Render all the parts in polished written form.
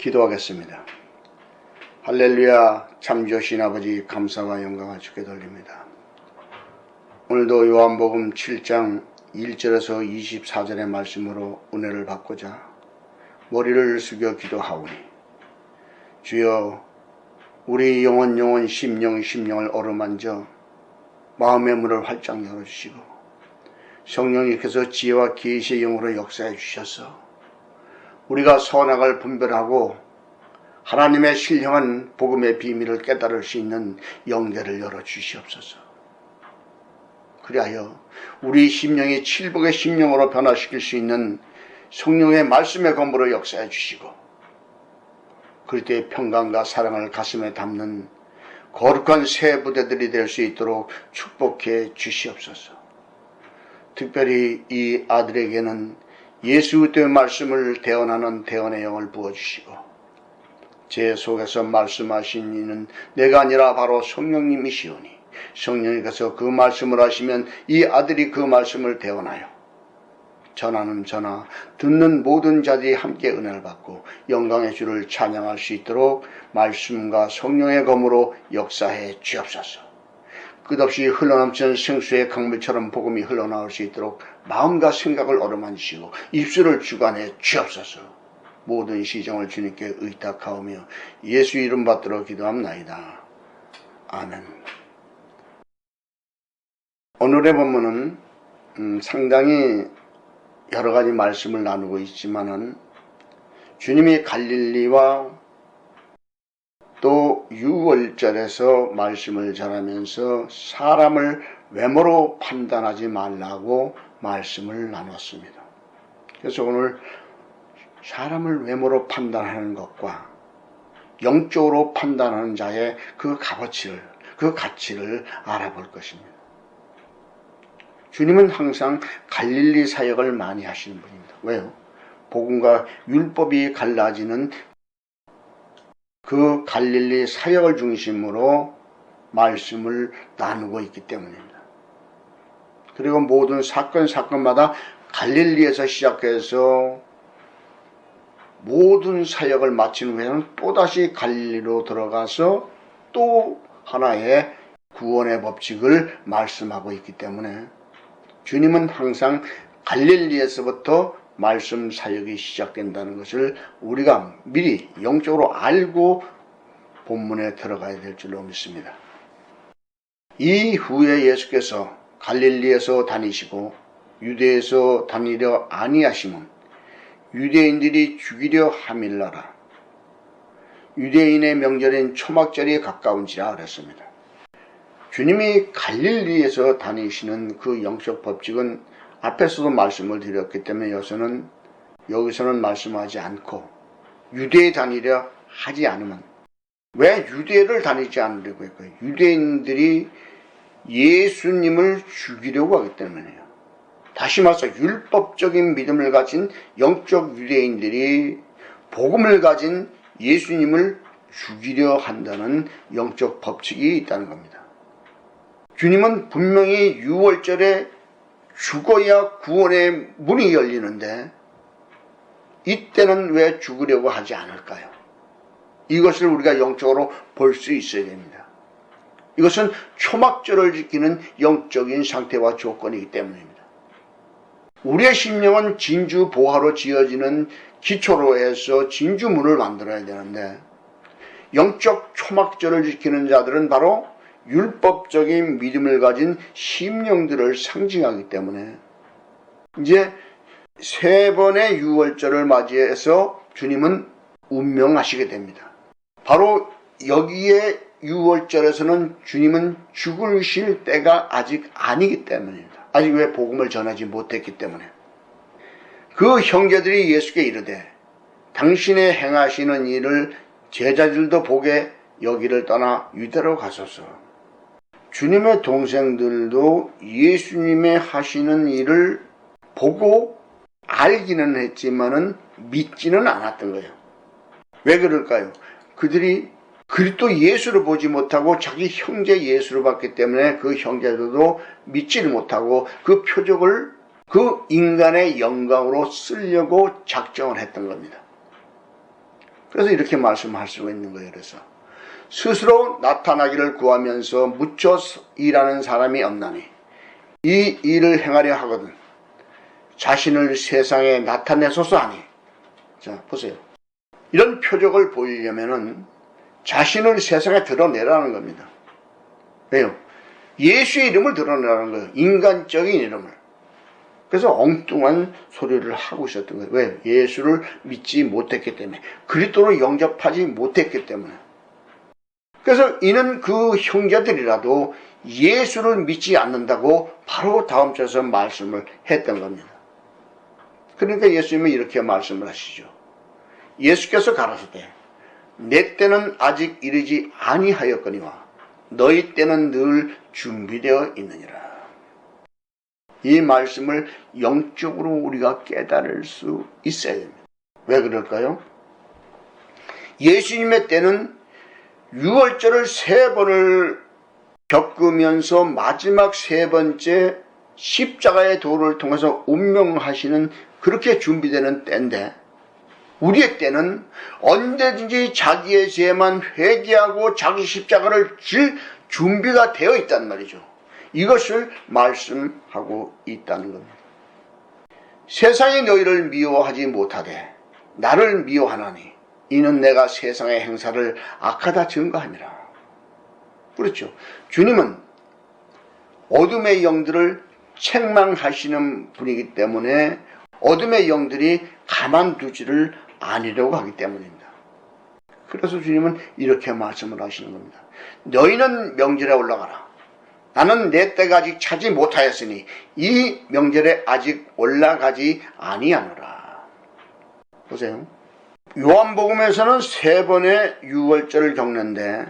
기도하겠습니다. 할렐루야. 참 좋으신 아버지, 감사와 영광을 주께 돌립니다. 오늘도 요한복음 7장 1절에서 24절의 말씀으로 은혜를 받고자 머리를 숙여 기도하오니, 주여, 우리 영혼 심령을 어루만져 마음의 문을 활짝 열어주시고 성령님께서 지혜와 계시의 영으로 역사해 주셔서 우리가 선악을 분별하고 하나님의 신령한 복음의 비밀을 깨달을 수 있는 영계를 열어주시옵소서. 그리하여 우리 심령이 칠복의 심령으로 변화시킬 수 있는 성령의 말씀의 검으로 역사해 주시고, 그럴 때 평강과 사랑을 가슴에 담는 거룩한 새 부대들이 될 수 있도록 축복해 주시옵소서. 특별히 이 아들에게는 예수 그리스도의 말씀을 대언하는 대언의 영을 부어주시고, 제 속에서 말씀하신 이는 내가 아니라 바로 성령님이시오니 성령님께서 그 말씀을 하시면 이 아들이 그 말씀을 대언하여 전하는 저나 듣는 모든 자들이 함께 은혜를 받고 영광의 주를 찬양할 수 있도록 말씀과 성령의 검으로 역사해 주옵소서. 끝없이 흘러넘치는 생수의 강물처럼 복음이 흘러나올 수 있도록 마음과 생각을 어루만지시고 입술을 주관해 주옵소서. 모든 시정을 주님께 의탁하오며 예수 이름 받들어 기도합나이다. 아멘. 오늘의 본문은 상당히 여러 가지 말씀을 나누고 있지만은, 주님이 갈릴리와 또 유월절에서 말씀을 전하면서 사람을 외모로 판단하지 말라고 말씀을 나눴습니다. 그래서 오늘 사람을 외모로 판단하는 것과 영적으로 판단하는 자의 그 값어치를, 그 가치를 알아볼 것입니다. 주님은 항상 갈릴리 사역을 많이 하시는 분입니다. 왜요? 복음과 율법이 갈라지는 그 갈릴리 사역을 중심으로 말씀을 나누고 있기 때문입니다. 그리고 모든 사건마다 갈릴리에서 시작해서 모든 사역을 마친 후에는 또다시 갈릴리로 들어가서 또 하나의 구원의 법칙을 말씀하고 있기 때문에 주님은 항상 갈릴리에서부터 말씀 사역이 시작된다는 것을 우리가 미리 영적으로 알고 본문에 들어가야 될 줄로 믿습니다. 이후에 예수께서 갈릴리에서 다니시고 유대에서 다니려 아니하심은 유대인들이 죽이려 함일러라. 유대인의 명절인 초막절이 가까운지라 그랬습니다. 주님이 갈릴리에서 다니시는 그 영적 법칙은 앞에서도 말씀을 드렸기 때문에 여기서는 말씀하지 않고 유대에 다니려 하지 않으면, 왜 유대를 다니지 않으려고 했고요? 유대인들이 예수님을 죽이려고 하기 때문이에요. 다시 말해서 율법적인 믿음을 가진 영적 유대인들이 복음을 가진 예수님을 죽이려 한다는 영적 법칙이 있다는 겁니다. 주님은 분명히 유월절에 죽어야 구원의 문이 열리는데 이때는 왜 죽으려고 하지 않을까요? 이것을 우리가 영적으로 볼 수 있어야 됩니다. 이것은 초막절을 지키는 영적인 상태와 조건이기 때문입니다. 우리의 심령은 진주 보화로 지어지는 기초로 해서 진주문을 만들어야 되는데, 영적 초막절을 지키는 자들은 바로 율법적인 믿음을 가진 심령들을 상징하기 때문에 이제 세 번의 유월절을 맞이해서 주님은 운명하시게 됩니다. 바로 여기에 유월절에서는 주님은 죽으실 때가 아직 아니기 때문입니다. 아직 왜 복음을 전하지 못했기 때문에. 그 형제들이 예수께 이르되 당신의 행하시는 일을 제자들도 보게 여기를 떠나 유대로 가소서. 주님의 동생들도 예수님의 하시는 일을 보고 알기는 했지만은 믿지는 않았던 거예요. 왜 그럴까요? 그들이 그리스도 예수를 보지 못하고 자기 형제 예수를 봤기 때문에 그 형제들도 믿지를 못하고 그 표적을 그 인간의 영광으로 쓰려고 작정을 했던 겁니다. 그래서 이렇게 말씀할 수가 있는 거예요. 그래서 스스로 나타나기를 구하면서 무쳐 일하는 사람이 없나니 이 일을 행하려 하거든 자신을 세상에 나타내소서 하니. 자, 보세요. 이런 표적을 보이려면은 자신을 세상에 드러내라는 겁니다. 왜요? 예수의 이름을 드러내라는 거예요. 인간적인 이름을. 그래서 엉뚱한 소리를 하고 있었던 거예요. 왜? 예수를 믿지 못했기 때문에. 그리스도를 영접하지 못했기 때문에. 그래서 이는 그 형제들이라도 예수를 믿지 않는다고 바로 다음 절에서 말씀을 했던 겁니다. 그러니까 예수님은 이렇게 말씀을 하시죠. 예수께서 가라사대 내 때는 아직 이르지 아니하였거니와 너희 때는 늘 준비되어 있느니라. 이 말씀을 영적으로 우리가 깨달을 수 있어야 됩니다. 왜 그럴까요? 예수님의 때는 유월절을 3번을 겪으면서 마지막 3번째 십자가의 도를 통해서 운명하시는 그렇게 준비되는 때인데, 우리의 때는 언제든지 자기의 죄만 회개하고 자기 십자가를 질 준비가 되어 있단 말이죠. 이것을 말씀하고 있다는 겁니다. 세상이 너희를 미워하지 못하되 나를 미워하나니 이는 내가 세상의 행사를 악하다 증거함이라. 그렇죠. 주님은 어둠의 영들을 책망하시는 분이기 때문에 어둠의 영들이 가만두지를 아니려고 하기 때문입니다. 그래서 주님은 이렇게 말씀을 하시는 겁니다. 너희는 명절에 올라가라. 나는 내 때가 아직 차지 못하였으니 이 명절에 아직 올라가지 아니하노라. 보세요. 요한복음에서는 3번의 유월절을 겪는데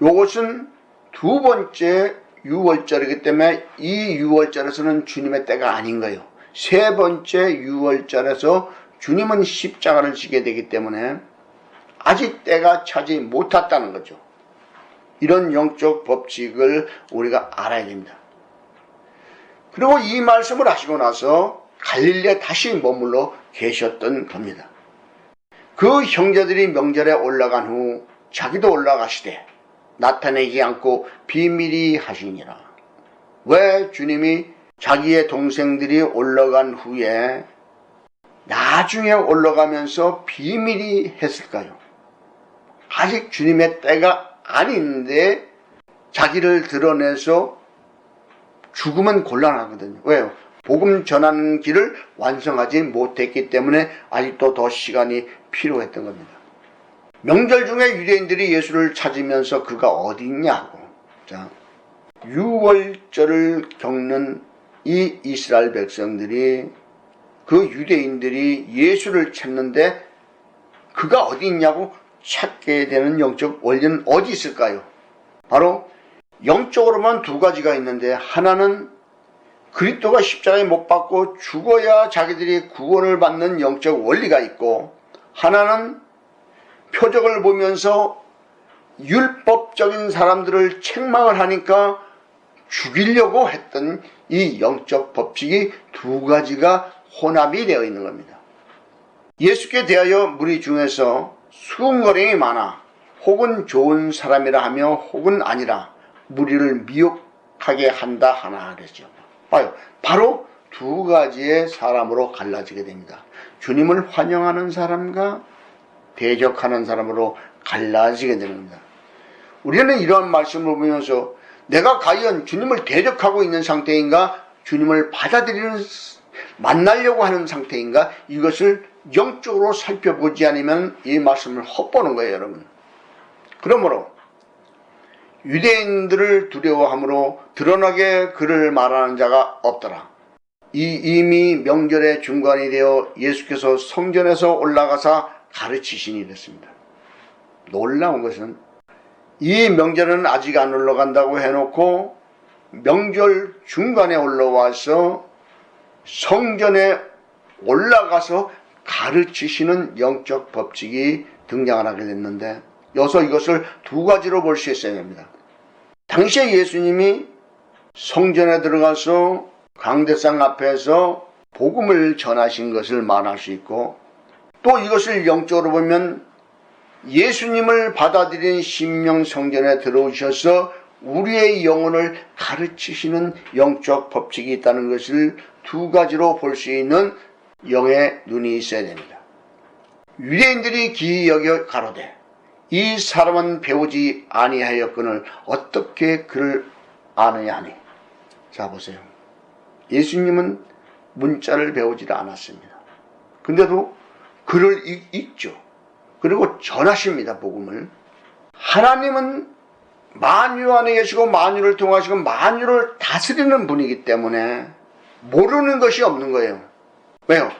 이것은 2번째 유월절이기 때문에 이 유월절에서는 주님의 때가 아닌 거예요. 3번째 유월절에서 주님은 십자가를 지게 되기 때문에 아직 때가 차지 못했다는 거죠. 이런 영적 법칙을 우리가 알아야 됩니다. 그리고 이 말씀을 하시고 나서 갈릴리에 다시 머물러 계셨던 겁니다. 그 형제들이 명절에 올라간 후 자기도 올라가시되 나타내지 않고 비밀히 하시니라. 왜 주님이 자기의 동생들이 올라간 후에 나중에 올라가면서 비밀히 했을까요? 아직 주님의 때가 아닌데 자기를 드러내서 죽으면 곤란하거든요. 왜요? 복음 전하는 길을 완성하지 못했기 때문에 아직도 더 시간이 필요했던 겁니다. 명절 중에 유대인들이 예수를 찾으면서 그가 어디 있냐고. 자, 유월절을 겪는 이 이스라엘 백성들이 그 유대인들이 예수를 찾는데 그가 어디 있냐고 찾게 되는 영적 원리는 어디 있을까요? 바로 영적으로만 2가지가 있는데, 하나는 그리스도가 십자가에 못 박고 죽어야 자기들이 구원을 받는 영적 원리가 있고, 하나는 표적을 보면서 율법적인 사람들을 책망을 하니까 죽이려고 했던 이 영적 법칙이 2가지가 혼합이 되어 있는 겁니다. 예수께 대하여 무리 중에서 수군거림이 많아 혹은 좋은 사람이라 하며 혹은 아니라 무리를 미혹하게 한다 하나 그랬죠. 봐요. 바로 2가지의 사람으로 갈라지게 됩니다. 주님을 환영하는 사람과 대적하는 사람으로 갈라지게 됩니다. 우리는 이러한 말씀을 보면서 내가 과연 주님을 대적하고 있는 상태인가, 주님을 받아들이는 만나려고 하는 상태인가, 이것을 영적으로 살펴보지 않으면 이 말씀을 헛보는 거예요, 여러분. 그러므로 유대인들을 두려워함으로 드러나게 그를 말하는 자가 없더라. 이미 명절의 중간이 되어 예수께서 성전에서 올라가사 가르치시니 이랬습니다. 놀라운 것은 이 명절은 아직 안 올라간다고 해놓고 명절 중간에 올라와서 성전에 올라가서 가르치시는 영적 법칙이 등장을 하게 됐는데, 여기서 이것을 2가지로 볼 수 있어야 됩니다. 당시에 예수님이 성전에 들어가서 강대상 앞에서 복음을 전하신 것을 말할 수 있고, 또 이것을 영적으로 보면 예수님을 받아들인 심령 성전에 들어오셔서 우리의 영혼을 가르치시는 영적 법칙이 있다는 것을 두 가지로 볼 수 있는 영의 눈이 있어야 됩니다. 유대인들이 기이 여겨 가로되 이 사람은 배우지 아니하였거늘 어떻게 그를 아느냐 하니. 자 보세요. 예수님은 문자를 배우지 않았습니다. 근데도 글을 읽죠. 그리고 전하십니다. 복음을. 하나님은 만유 안에 계시고 만유를 통하시고 만유를 다스리는 분이기 때문에 모르는 것이 없는 거예요. 왜요?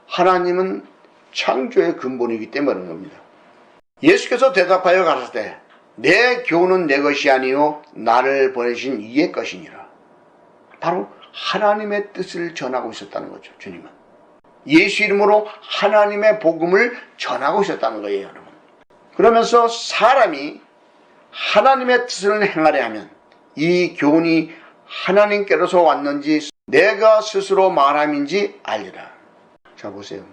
하나님은 창조의 근본이기 때문에 그런 겁니다. 예수께서 대답하여 가라사대 내 교훈은 내 것이 아니요 나를 보내신 이의 것이니라. 바로 하나님의 뜻을 전하고 있었다는 거죠. 주님은 예수 이름으로 하나님의 복음을 전하고 있었다는 거예요. 여러분. 그러면서 사람이 하나님의 뜻을 행하려 하면 이 교훈이 하나님께로서 왔는지 내가 스스로 말함인지 알리라. 자 보세요.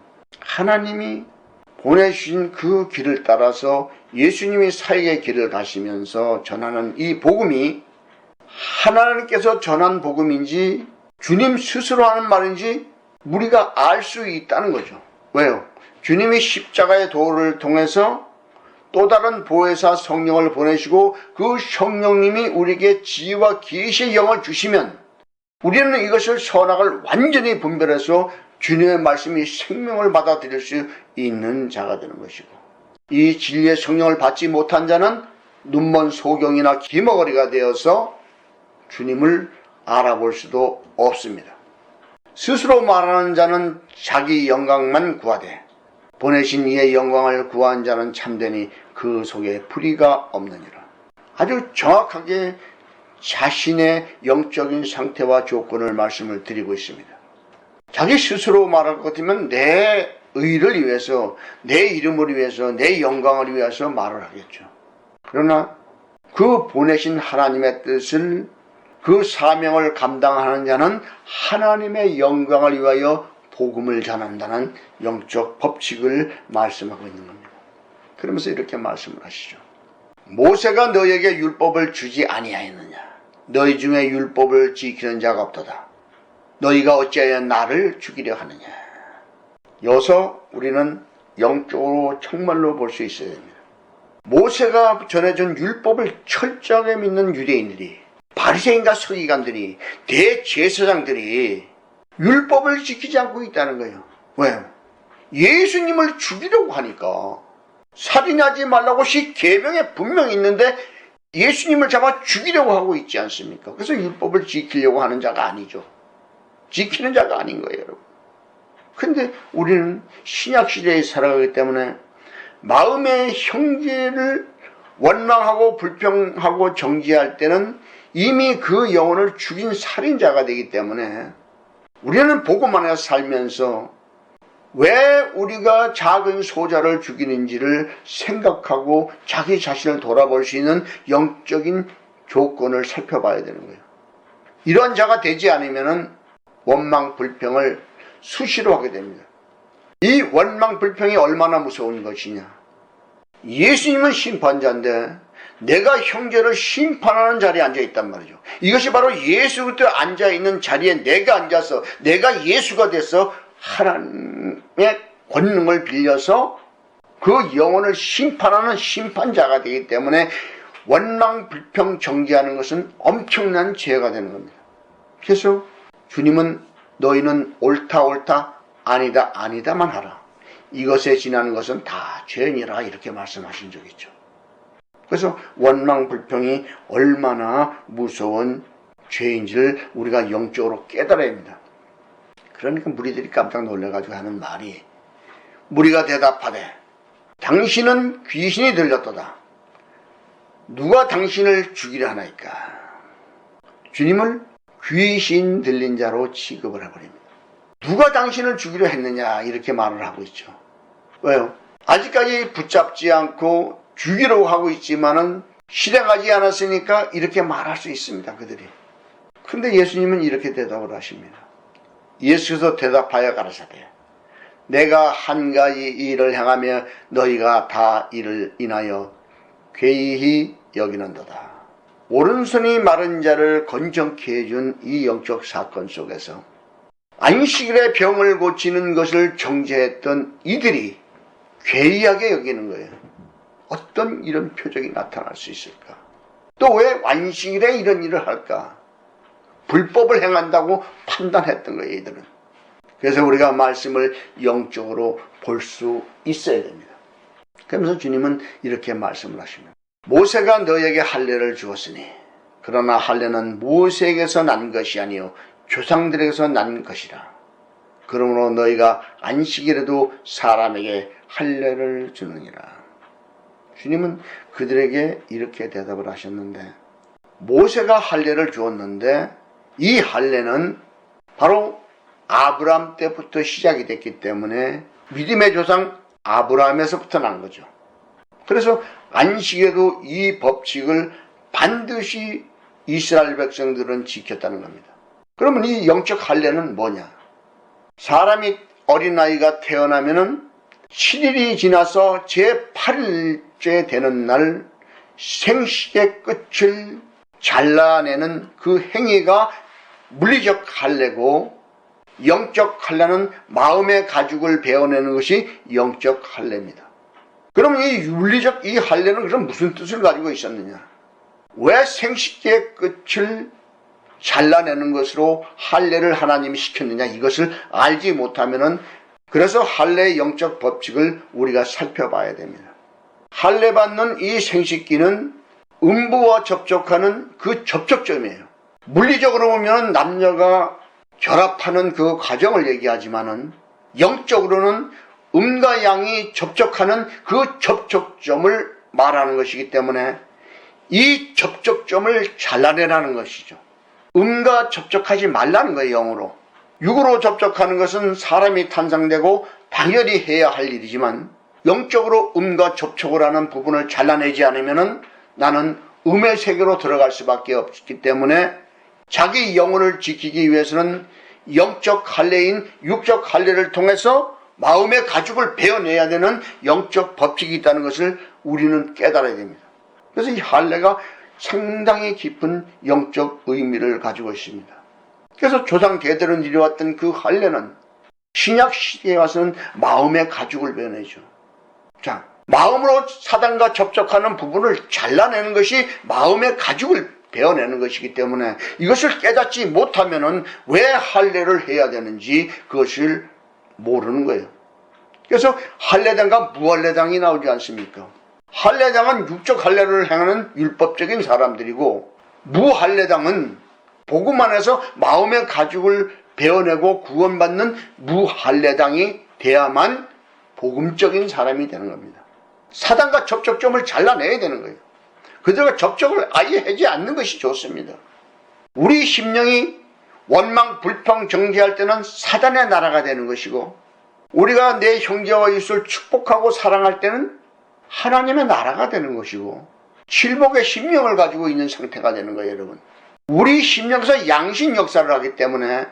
하나님이 보내주신 그 길을 따라서 예수님이 사역의 길을 가시면서 전하는 이 복음이 하나님께서 전한 복음인지 주님 스스로 하는 말인지 우리가 알 수 있다는 거죠. 왜요? 주님이 십자가의 도를 통해서 또 다른 보혜사 성령을 보내시고 그 성령님이 우리에게 지혜와 계시의 영을 주시면 우리는 이것을 선악을 완전히 분별해서 주님의 말씀이 생명을 받아들일 수 있는 자가 되는 것이고, 이 진리의 성령을 받지 못한 자는 눈먼 소경이나 기머거리가 되어서 주님을 알아볼 수도 없습니다. 스스로 말하는 자는 자기 영광만 구하되 보내신 이의 영광을 구한 자는 참되니 그 속에 불의가 없느니라. 아주 정확하게 자신의 영적인 상태와 조건을 말씀을 드리고 있습니다. 자기 스스로 말할 것 같으면 내 의를 위해서, 내 이름을 위해서, 내 영광을 위해서 말을 하겠죠. 그러나 그 보내신 하나님의 뜻을, 그 사명을 감당하는 자는 하나님의 영광을 위하여 복음을 전한다는 영적 법칙을 말씀하고 있는 겁니다. 그러면서 이렇게 말씀을 하시죠. 모세가 너희에게 율법을 주지 아니하였느냐? 너희 중에 율법을 지키는 자가 없도다. 너희가 어찌하여 나를 죽이려 하느냐? 여기서 우리는 영적으로 정말로 볼 수 있어야 됩니다. 모세가 전해준 율법을 철저하게 믿는 유대인들이, 바리새인과 서기관들이, 대제사장들이 율법을 지키지 않고 있다는 거예요. 왜요? 예수님을 죽이려고 하니까. 살인하지 말라고 계명에 분명히 있는데 예수님을 잡아 죽이려고 하고 있지 않습니까? 그래서 율법을 지키려고 하는 자가 아니죠. 지키는 자가 아닌 거예요, 여러분. 근데 우리는 신약시대에 살아가기 때문에 마음의 형제를 원망하고 불평하고 정죄할 때는 이미 그 영혼을 죽인 살인자가 되기 때문에 우리는 복음만 해서 살면서 왜 우리가 작은 소자를 죽이는지를 생각하고 자기 자신을 돌아볼 수 있는 영적인 조건을 살펴봐야 되는 거예요. 이런 자가 되지 않으면 원망 불평을 수시로 하게 됩니다. 이 원망 불평이 얼마나 무서운 것이냐. 예수님은 심판자인데 내가 형제를 심판하는 자리에 앉아있단 말이죠. 이것이 바로 예수 그리스도 앉아있는 자리에 내가 앉아서 내가 예수가 돼서 하나님의 권능을 빌려서 그 영혼을 심판하는 심판자가 되기 때문에 원망 불평 정죄하는 것은 엄청난 죄가 되는 겁니다. 그래서 주님은 너희는 옳다 아니다 아니다만 하라. 이것에 지나는 것은 다 죄니라 이렇게 말씀하신 적이 있죠. 그래서 원망 불평이 얼마나 무서운 죄인지를 우리가 영적으로 깨달아야 합니다. 그러니까 무리들이 깜짝 놀라가지고 하는 말이, 무리가 대답하되 당신은 귀신이 들렸도다. 누가 당신을 죽이려 하나이까? 주님을 귀신 들린 자로 취급을 해버립니다. 누가 당신을 죽이려 했느냐 이렇게 말을 하고 있죠. 왜요? 아직까지 붙잡지 않고 죽이려고 하고 있지만은 실행하지 않았으니까 이렇게 말할 수 있습니다. 그들이. 근데 예수님은 이렇게 대답을 하십니다. 예수께서 대답하여 가라사대 내가 한 가지 일을 행하며 너희가 다 이를 인하여 괴이히 여기는도다. 오른손이 마른 자를 건정케 해준 이 영적 사건 속에서 안식일에 병을 고치는 것을 정죄했던 이들이 괴이하게 여기는 거예요. 어떤 이런 표적이 나타날 수 있을까? 또 왜 안식일에 이런 일을 할까? 불법을 행한다고 판단했던 거예요, 이들은. 그래서 우리가 말씀을 영적으로 볼 수 있어야 됩니다. 그러면서 주님은 이렇게 말씀을 하십니다. 모세가 너에게 할례를 주었으니 그러나 할례는 모세에게서 난 것이 아니요 조상들에게서 난 것이라. 그러므로 너희가 안식일에도 사람에게 할례를 주느니라. 주님은 그들에게 이렇게 대답을 하셨는데, 모세가 할례를 주었는데 이 할례는 바로 아브라함 때부터 시작이 됐기 때문에 믿음의 조상 아브라함에서부터 난 거죠. 그래서 안식에도 이 법칙을 반드시 이스라엘 백성들은 지켰다는 겁니다. 그러면 이 영적 할례는 뭐냐? 사람이 어린아이가 태어나면은 7일이 지나서 제8일째 되는 날 생식의 끝을 잘라내는 그 행위가 물리적 할례고, 영적 할례는 마음의 가죽을 베어내는 것이 영적 할례입니다. 그럼 이 물리적 이 할례는 그럼 무슨 뜻을 가지고 있었느냐? 왜 생식의 끝을 잘라내는 것으로 할례를 하나님이 시켰느냐? 이것을 알지 못하면은, 그래서 할례의 영적 법칙을 우리가 살펴봐야 됩니다. 할례 받는 이 생식기는 음부와 접촉하는 그 접촉점이에요. 물리적으로 보면 남녀가 결합하는 그 과정을 얘기하지만은, 영적으로는 음과 양이 접촉하는 그 접촉점을 말하는 것이기 때문에 이 접촉점을 잘라내라는 것이죠. 음과 접촉하지 말라는 거예요, 영으로. 육으로 접촉하는 것은 사람이 탄생되고 당연히 해야 할 일이지만, 영적으로 음과 접촉을 하는 부분을 잘라내지 않으면은 나는 음의 세계로 들어갈 수밖에 없기 때문에 자기 영혼을 지키기 위해서는 영적 할례인 육적 할례를 통해서 마음의 가죽을 베어내야 되는 영적 법칙이 있다는 것을 우리는 깨달아야 됩니다. 그래서 이 할례가 상당히 깊은 영적 의미를 가지고 있습니다. 그래서 조상 대대로 이루어왔던 그 할례는 신약 시대에 와서는 마음의 가죽을 베어내죠. 자, 마음으로 사단과 접촉하는 부분을 잘라내는 것이 마음의 가죽을 베어내는 것이기 때문에 이것을 깨닫지 못하면은 왜 할례를 해야 되는지 그것을 모르는 거예요. 그래서 할례당과 무할례당이 나오지 않습니까? 할례당은 육적 할례를 행하는 율법적인 사람들이고, 무할례당은 복음 안에서 마음의 가죽을 베어내고 구원받는 무할례당이 돼야만 복음적인 사람이 되는 겁니다. 사단과 접촉점을 잘라내야 되는 거예요. 그들과 접촉을 아예 하지 않는 것이 좋습니다. 우리 심령이 원망, 불평, 정죄할 때는 사단의 나라가 되는 것이고, 우리가 내 형제와 이웃을 축복하고 사랑할 때는 하나님의 나라가 되는 것이고, 칠복의 심령을 가지고 있는 상태가 되는 거예요, 여러분. 우리 심령에서 양심 역사를 하기 때문에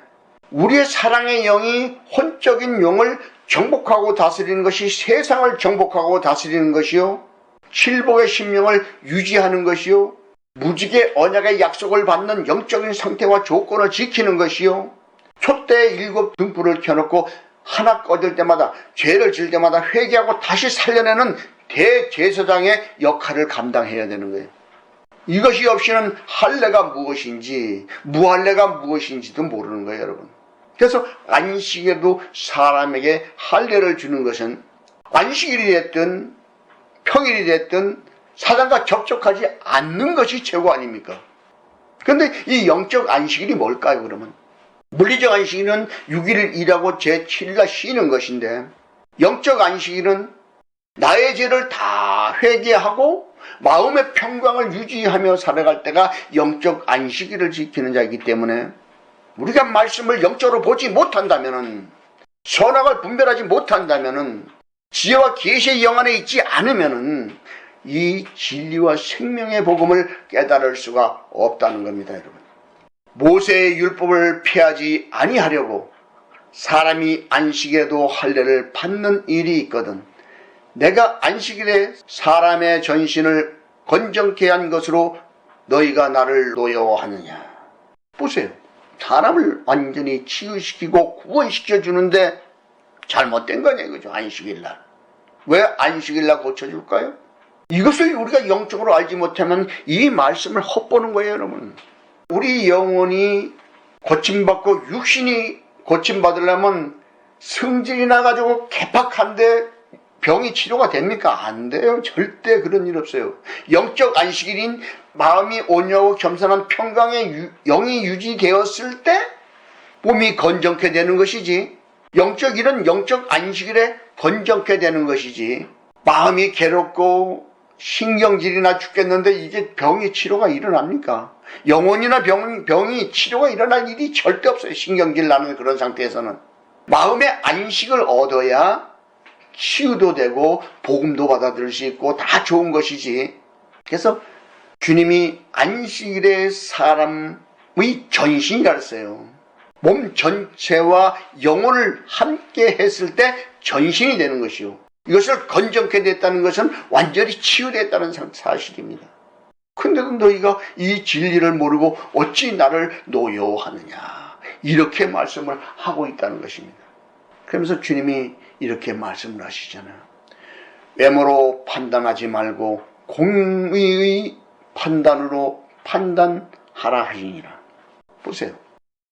우리의 사랑의 영이 혼적인 영을 정복하고 다스리는 것이 세상을 정복하고 다스리는 것이요, 칠복의 심령을 유지하는 것이요, 무지개 언약의 약속을 받는 영적인 상태와 조건을 지키는 것이요, 촛대의 7 등불을 켜놓고 하나 꺼질 때마다, 죄를 지을 때마다 회개하고 다시 살려내는 대제사장의 역할을 감당해야 되는 거예요. 이것이 없이는 할례가 무엇인지 무할례가 무엇인지도 모르는 거예요, 여러분. 그래서 안식에도 사람에게 할례를 주는 것은 안식일이 됐든 평일이 됐든 사단과 접촉하지 않는 것이 최고 아닙니까? 그런데 이 영적 안식일이 뭘까요, 그러면? 물리적 안식일은 6일을 일하고 제7일날 쉬는 것인데, 영적 안식일은 나의 죄를 다 회개하고 마음의 평강을 유지하며 살아갈 때가 영적 안식일을 지키는 자이기 때문에, 우리가 말씀을 영적으로 보지 못한다면은, 선악을 분별하지 못한다면은, 지혜와 계시의 영 안에 있지 않으면은 이 진리와 생명의 복음을 깨달을 수가 없다는 겁니다, 여러분. 모세의 율법을 폐하지 아니하려고 사람이 안식에도 할례를 받는 일이 있거든 내가 안식일에 사람의 전신을 건정케 한 것으로 너희가 나를 노여워하느냐. 보세요. 사람을 완전히 치유시키고 구원시켜 주는데 잘못된 거냐 이거죠. 안식일날. 왜 안식일날 고쳐줄까요? 이것을 우리가 영적으로 알지 못하면 이 말씀을 헛보는 거예요, 여러분. 우리 영혼이 고침받고 육신이 고침받으려면 성질이 나가지고 개팍한데 병이 치료가 됩니까? 안 돼요. 절대 그런 일 없어요. 영적 안식일인 마음이 온유하고 겸손한 평강의 영이 유지되었을 때 몸이 건정케 되는 것이지, 영적 일은 영적 안식일에 건정케 되는 것이지, 마음이 괴롭고 신경질이 나 죽겠는데 이게 병이 치료가 일어납니까? 영혼이나 병이 치료가 일어날 일이 절대 없어요. 신경질 나는 그런 상태에서는. 마음의 안식을 얻어야 치유도 되고 복음도 받아들일 수 있고 다 좋은 것이지. 그래서 주님이 안식일에 사람의 전신이라 했어요. 몸 전체와 영혼을 함께 했을 때 전신이 되는 것이요. 이것을 건정케 됐다는 것은 완전히 치유됐다는 사실입니다. 근데도 너희가 이 진리를 모르고 어찌 나를 노여워하느냐. 이렇게 말씀을 하고 있다는 것입니다. 그러면서 주님이 이렇게 말씀을 하시잖아요. 외모로 판단하지 말고 공의의 판단으로 판단하라 하시니라. 보세요.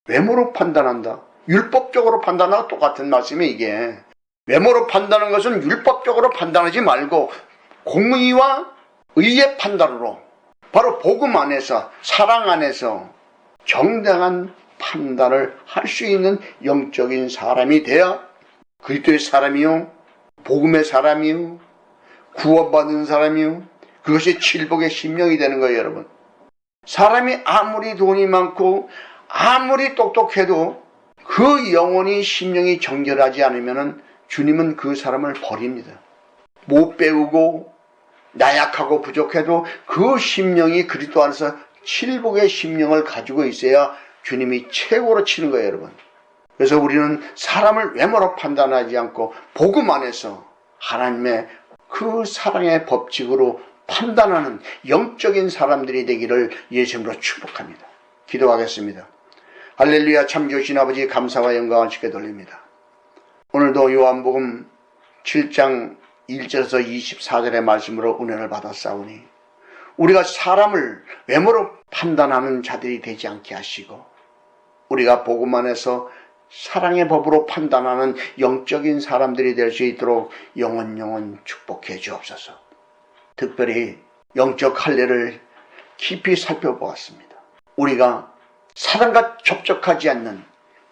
외모로 판단한다. 율법적으로 판단하고 똑같은 말씀이 이게. 외모로 판단하는 것은 율법적으로 판단하지 말고 공의와 의의 판단으로, 바로 복음 안에서, 사랑 안에서 정당한 판단을 할 수 있는 영적인 사람이 되어 그리스도의 사람이요, 복음의 사람이요, 구원받은 사람이요, 그것이 칠복의 심령이 되는 거예요, 여러분. 사람이 아무리 돈이 많고 아무리 똑똑해도 그 영혼이 심령이 정결하지 않으면 주님은 그 사람을 버립니다. 못 배우고 나약하고 부족해도 그 심령이 그리스도 안에서 칠복의 심령을 가지고 있어야 주님이 최고로 치는 거예요, 여러분. 그래서 우리는 사람을 외모로 판단하지 않고 복음 안에서 하나님의 그 사랑의 법칙으로 판단하는 영적인 사람들이 되기를 예수님으로 축복합니다. 기도하겠습니다. 할렐루야. 참 좋으신 아버지, 감사와 영광을 주께 돌립니다. 오늘도 요한복음 7장 1절에서 24절의 말씀으로 은혜를 받았사오니 우리가 사람을 외모로 판단하는 자들이 되지 않게 하시고 우리가 복음 안에서 사랑의 법으로 판단하는 영적인 사람들이 될 수 있도록 영원 축복해 주옵소서. 특별히 영적 할례를 깊이 살펴보았습니다. 우리가 사람과 접촉하지 않는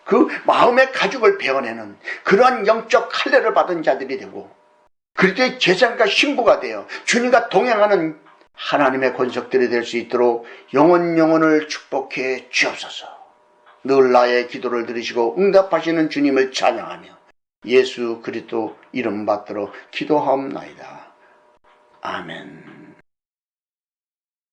그 마음의 가죽을 베어내는 그러한 영적 할례를 받은 자들이 되고 그리스도의 제사장과 신부가 되어 주님과 동행하는 하나님의 권속들이 될 수 있도록 영원을 축복해 주옵소서. 늘 나의 기도를 들으시고 응답하시는 주님을 찬양하며 예수 그리스도 이름 받들어 기도하옵나이다. 아멘.